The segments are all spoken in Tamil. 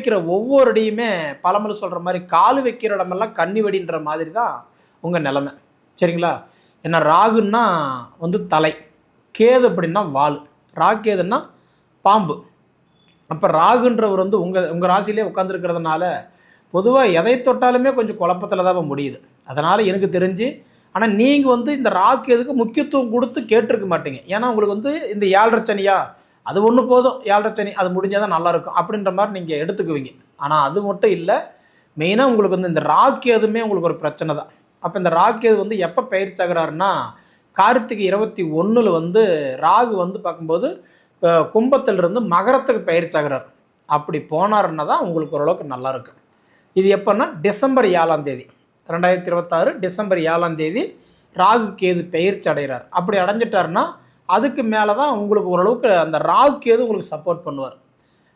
வைக்கிற ஒவ்வொரு அடியுமே பழமொழி சொல்கிற மாதிரி கால் வைக்கிற இடமெல்லாம் கன்னி வெடின்ற மாதிரி தான் உங்கள் நிலமை. சரிங்களா? ஏன்னா ராகுன்னா வந்து தலை, கேது அப்படின்னா வால், ராகேதுன்னா பாம்பு. அப்போ ராகுன்றவர் வந்து உங்கள் ராசியிலே உட்காந்துருக்கிறதுனால பொதுவாக எதை தொட்டாலுமே கொஞ்சம் குழப்பத்தில் தான் முடியுது. அதனால் எனக்கு தெரிஞ்சு, ஆனால் நீங்கள் வந்து இந்த ராகேதுக்கு முக்கியத்துவம் கொடுத்து கேட்டிருக்க மாட்டீங்க. ஏன்னா உங்களுக்கு வந்து இந்த 7.5 சனியா, அது ஒன்று போதும், 7.5 சனி அது முடிஞ்சால் தான் நல்லாயிருக்கும் அப்படின்ற மாதிரி நீங்கள் எடுத்துக்குவீங்க. ஆனால் அது மட்டும் இல்லை, மெயினாக உங்களுக்கு வந்து இந்த ராகேதுமே உங்களுக்கு ஒரு பிரச்சனை தான். அப்போ இந்த ராகேது வந்து எப்போ பயிற்சியாகிறாருன்னா, கார்த்திகை 21 வந்து ராகு வந்து பார்க்கும்போது கும்பத்திலிருந்து மகரத்துக்கு பயிற்சியாகிறார். அப்படி போனாருன்னா தான் உங்களுக்கு ஓரளவுக்கு நல்லாயிருக்கு. இது எப்போன்னா டிசம்பர் 7ஆம் தேதி 2026 டிசம்பர் 7ஆம் தேதி ராகு கேது பயிற்சி அடைகிறார். அப்படி அடைஞ்சிட்டாருன்னா அதுக்கு மேலே தான் உங்களுக்கு ஓரளவுக்கு அந்த ராகு கேது உங்களுக்கு சப்போர்ட் பண்ணுவார்.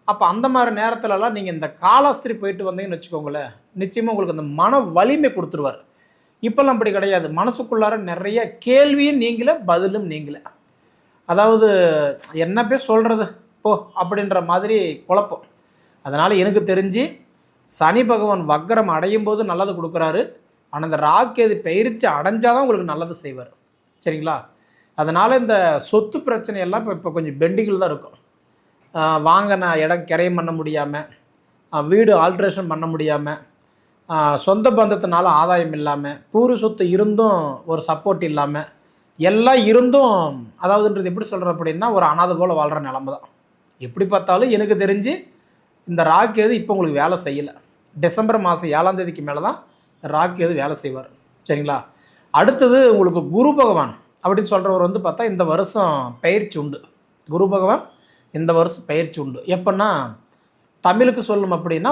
அப்போ அந்த மாதிரி நேரத்துலலாம் நீங்கள் இந்த காலாஸ்திரி போயிட்டு வந்தீங்கன்னு வச்சுக்கோங்களேன், நிச்சயமாக உங்களுக்கு அந்த மன வலிமை கொடுத்துருவார். இப்போல்லாம் அப்படி கிடையாது. மனசுக்குள்ளார நிறைய கேள்வியும் நீங்களே, பதிலும் நீங்களே. அதாவது என்ன பேர் சொல்கிறது போ அப்படின்ற மாதிரி குழப்பம். அதனால் எனக்கு தெரிஞ்சு சனி பகவான் வக்ரம் அடையும் போது நல்லது கொடுக்குறாரு. ஆனால் இந்த ராகேது பயிற்சி அடைஞ்சால் தான் உங்களுக்கு நல்லது செய்வார். சரிங்களா? அதனால் இந்த சொத்து பிரச்சனையெல்லாம் இப்போ கொஞ்சம் பெண்டிங்கில் தான் இருக்கும். வாங்கின இடம் கிரையம் பண்ண முடியாமல், வீடு ஆல்ட்ரேஷன் பண்ண முடியாமல், சொந்த பந்தத்தினால ஆதாயம் இல்லாமல், பூர்வ சொத்து இருந்தும் ஒரு சப்போர்ட் இல்லாமல், எல்லாம் இருந்தும் அதாவதுன்றது எப்படி சொல்கிற அப்படின்னா ஒரு அனாதை போல் வாழ்கிற நிலமை தான். எப்படி பார்த்தாலும் எனக்கு தெரிஞ்சு இந்த ராகேது இப்போ உங்களுக்கு வேலை செய்யலை. டிசம்பர் மாதம் 7ஆம் தேதிக்கு மேலே தான் ராகேது வேலை செய்வார். சரிங்களா? அடுத்தது உங்களுக்கு குரு பகவான் அப்படின்னு சொல்கிறவர் வந்து பார்த்தா இந்த வருஷம் பயிற்சி உண்டு. குரு பகவான் இந்த வருஷம் பயிற்சி உண்டு. எப்போன்னா தமிழுக்கு சொல்லணும் அப்படின்னா